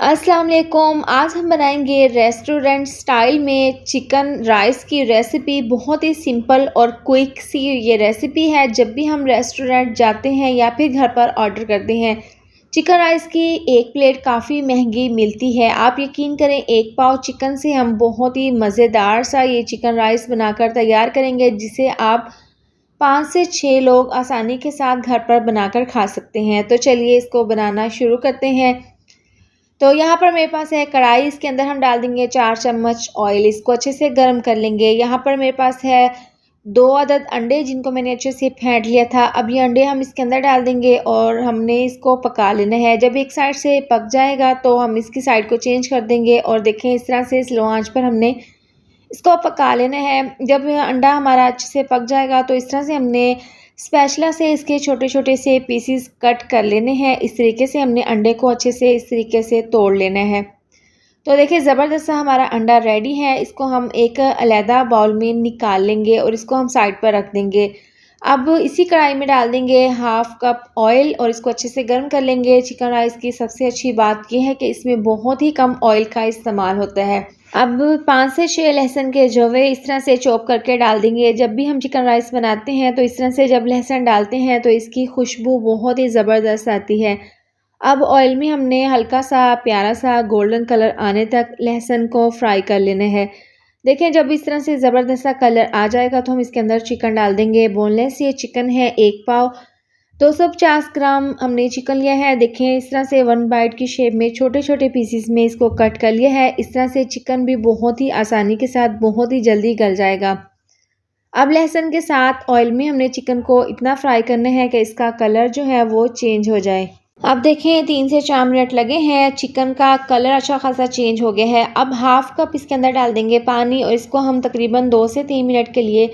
अस्सलाम वालेकुम। आज हम बनाएंगे रेस्टोरेंट स्टाइल में चिकन राइस की रेसिपी। बहुत ही सिंपल और क्विक सी ये रेसिपी है। जब भी हम रेस्टोरेंट जाते हैं या फिर घर पर ऑर्डर करते हैं, चिकन राइस की एक प्लेट काफ़ी महंगी मिलती है। आप यकीन करें, एक पाव चिकन से हम बहुत ही मज़ेदार सा ये चिकन राइस बनाकर तैयार करेंगे, जिसे आप 5 से 6 लोग आसानी के साथ घर पर बनाकर खा सकते हैं। तो चलिए इसको बनाना शुरू करते हैं। तो यहाँ पर मेरे पास है कढ़ाई। इसके अंदर हम डाल देंगे 4 चम्मच ऑयल। इसको अच्छे से गर्म कर लेंगे। यहाँ पर मेरे पास है 2 अदद अंडे, जिनको मैंने अच्छे से फेंट लिया था। अब ये अंडे हम इसके अंदर डाल देंगे और हमने इसको पका लेना है। जब एक साइड से पक जाएगा तो हम इसकी साइड को चेंज कर देंगे और देखें, इस तरह से स्लो आंच पर हमने इसको पका लेना है। जब अंडा हमारा अच्छे से पक जाएगा तो इस तरह से हमने स्पैचुला से इसके छोटे छोटे से पीसीस कट कर लेने हैं। इस तरीके से हमने अंडे को अच्छे से इस तरीके से तोड़ लेना है। तो देखिए, ज़बरदस्त सा हमारा अंडा रेडी है। इसको हम एक अलहदा बाउल में निकाल लेंगे और इसको हम साइड पर रख देंगे। अब इसी कढ़ाई में डाल देंगे हाफ़ कप ऑयल और इसको अच्छे से गर्म कर लेंगे। चिकन राइस की सबसे अच्छी बात यह है कि इसमें बहुत ही कम ऑयल का इस्तेमाल होता है। अब 5 से 6 लहसुन के जवे इस तरह से चॉप करके डाल देंगे। जब भी हम चिकन राइस बनाते हैं तो इस तरह से जब लहसुन डालते हैं तो इसकी खुशबू बहुत ही ज़बरदस्त आती है। अब ऑयल में हमने हल्का सा प्यारा सा गोल्डन कलर आने तक लहसुन को फ्राई कर लेना है। देखें, जब इस तरह से ज़बरदस्त सा कलर आ जाएगा तो हम इसके अंदर चिकन डाल देंगे। बोनलेस ये चिकन है, 1 पाव 250 ग्राम हमने चिकन लिया है। देखें, इस तरह से 1 बाइट की शेप में छोटे छोटे पीसीस में इसको कट कर लिया है। इस तरह से चिकन भी बहुत ही आसानी के साथ बहुत ही जल्दी गल जाएगा। अब लहसुन के साथ ऑयल में हमने चिकन को इतना फ्राई करना है कि इसका कलर जो है वो चेंज हो जाए। अब देखें, 3 से 4 मिनट लगे हैं। चिकन का कलर अच्छा खासा चेंज हो गया है। अब हाफ़ कप इसके अंदर डाल देंगे पानी और इसको हम तकरीबन 2 से 3 मिनट के लिए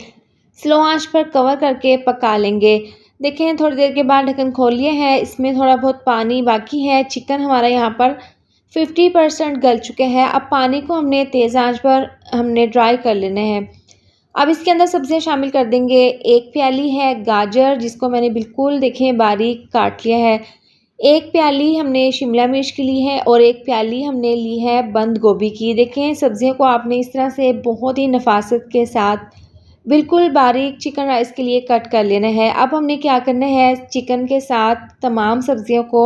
स्लो आंच पर कवर करके पका लेंगे। देखें, थोड़ी देर के बाद ढक्कन खोल लिया है। इसमें थोड़ा बहुत पानी बाकी है। चिकन हमारा यहाँ पर 50% गल चुका है। अब पानी को हमने तेज़ आंच पर हमने ड्राई कर लेना है। अब इसके अंदर सब्जियां शामिल कर देंगे। 1 प्याली है गाजर, जिसको मैंने बिल्कुल देखें बारीक काट लिया है। 1 प्याली हमने शिमला मिर्च की ली है और 1 प्याली हमने ली है बंद गोभी की। देखें, सब्जियों को आपने इस तरह से बहुत ही नफासत के साथ बिल्कुल बारीक चिकन राइस के लिए कट कर लेना है। अब हमने क्या करना है, चिकन के साथ तमाम सब्जियों को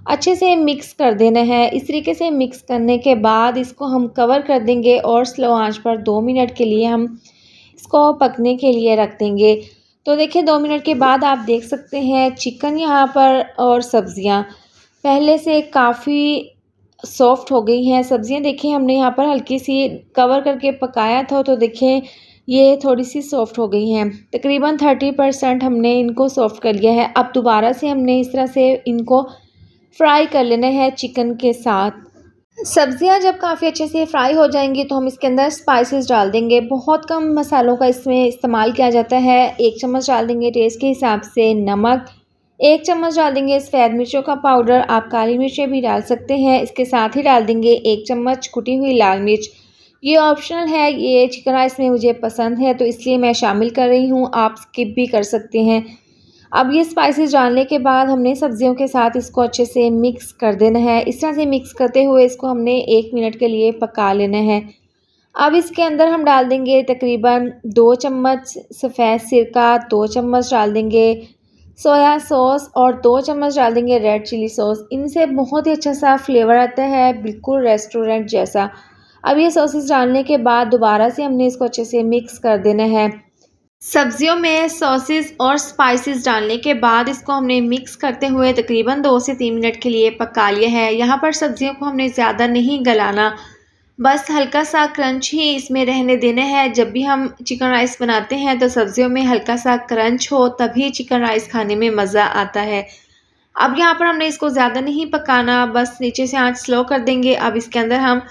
अच्छे से मिक्स कर देना है। इस तरीके से मिक्स करने के बाद इसको हम कवर कर देंगे और स्लो आंच पर 2 मिनट के लिए हम इसको पकने के लिए रख देंगे। तो देखिए, 2 मिनट के बाद आप देख सकते हैं चिकन यहाँ पर और सब्जियाँ पहले से काफ़ी सॉफ्ट हो गई हैं। सब्जियाँ देखिए, हमने यहाँ पर हल्की सी कवर करके पकाया था तो देखिए ये थोड़ी सी सॉफ्ट हो गई हैं। तकरीबन 30% हमने इनको सॉफ्ट कर लिया है। अब दोबारा से हमने इस तरह से इनको फ्राई कर लेना है चिकन के साथ। सब्जियां जब काफ़ी अच्छे से फ्राई हो जाएंगी तो हम इसके अंदर स्पाइसेस डाल देंगे। बहुत कम मसालों का इसमें इस्तेमाल किया जाता है। 1 चम्मच डाल देंगे टेस्ट के हिसाब से नमक। 1 चम्मच डाल देंगे सफ़ेद मिर्चों का पाउडर। आप काली मिर्चें भी डाल सकते हैं। इसके साथ ही डाल देंगे 1 चम्मच कुटी हुई लाल मिर्च। ये ऑप्शनल है, ये चिकन राइस में मुझे पसंद है तो इसलिए मैं शामिल कर रही हूँ। आप स्किप भी कर सकते हैं। अब ये स्पाइसेस डालने के बाद हमने सब्जियों के साथ इसको अच्छे से मिक्स कर देना है। इस तरह से मिक्स करते हुए इसको हमने 1 मिनट के लिए पका लेना है। अब इसके अंदर हम डाल देंगे तकरीबन 2 चम्मच सफ़ेद सिरका, 2 चम्मच डाल देंगे सोया सॉस और 2 चम्मच डाल देंगे रेड चिली सॉस। इनसे बहुत ही अच्छा सा फ्लेवर आता है, बिल्कुल रेस्टोरेंट जैसा। अब ये सॉसेस डालने के बाद दोबारा से हमने इसको अच्छे से मिक्स कर देना है। सब्जियों में सॉसेस और स्पाइसेस डालने के बाद इसको हमने मिक्स करते हुए तकरीबन 2 से 3 मिनट के लिए पका लिया है। यहाँ पर सब्जियों को हमने ज़्यादा नहीं गलाना, बस हल्का सा क्रंच ही इसमें रहने देना है। जब भी हम चिकन राइस बनाते हैं तो सब्जियों में हल्का सा क्रंच हो, तभी चिकन राइस खाने में मज़ा आता है। अब यहाँ पर हमने इसको ज़्यादा नहीं पकाना, बस नीचे से आंच स्लो कर देंगे। अब इसके अंदर हम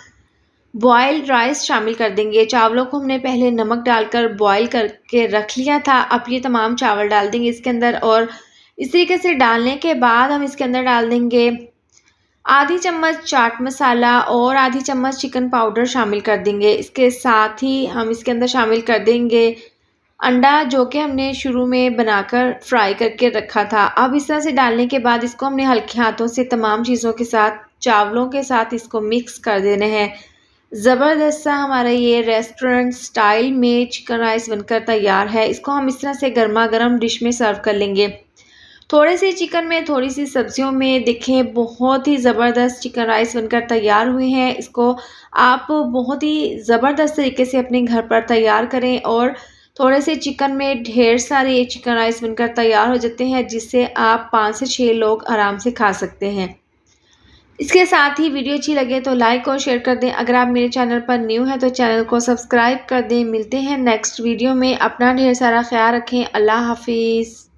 बॉयल्ड राइस शामिल कर देंगे। चावलों को हमने पहले नमक डालकर बॉयल करके रख लिया था। अब ये तमाम चावल डाल देंगे इसके अंदर और इस तरीके से डालने के बाद हम इसके अंदर डाल देंगे आधी चम्मच चाट मसाला और आधी चम्मच चिकन पाउडर शामिल कर देंगे। इसके साथ ही हम इसके अंदर शामिल कर देंगे अंडा, जो कि हमने शुरू में बनाकर फ्राई करके रखा था। अब इस तरह से डालने के बाद इसको हमने हल्के हाथों से तमाम चीज़ों के साथ चावलों के साथ इसको मिक्स कर देना है। ज़बरदस्त सा हमारा ये रेस्टोरेंट स्टाइल में चिकन राइस बनकर तैयार है। इसको हम इस तरह से गर्मा गर्म डिश में सर्व कर लेंगे। थोड़े से चिकन में थोड़ी सी सब्जियों में देखें बहुत ही ज़बरदस्त चिकन राइस बनकर तैयार हुए हैं। इसको आप बहुत ही ज़बरदस्त तरीके से अपने घर पर तैयार करें और थोड़े से चिकन में ढेर सारे चिकन राइस बनकर तैयार हो जाते हैं, जिससे आप 5 से 6 लोग आराम से खा सकते हैं। इसके साथ ही वीडियो अच्छी लगे तो लाइक और शेयर कर दें। अगर आप मेरे चैनल पर न्यू हैं तो चैनल को सब्सक्राइब कर दें। मिलते हैं नेक्स्ट वीडियो में। अपना ढेर सारा ख्याल रखें। अल्लाह हाफिज़।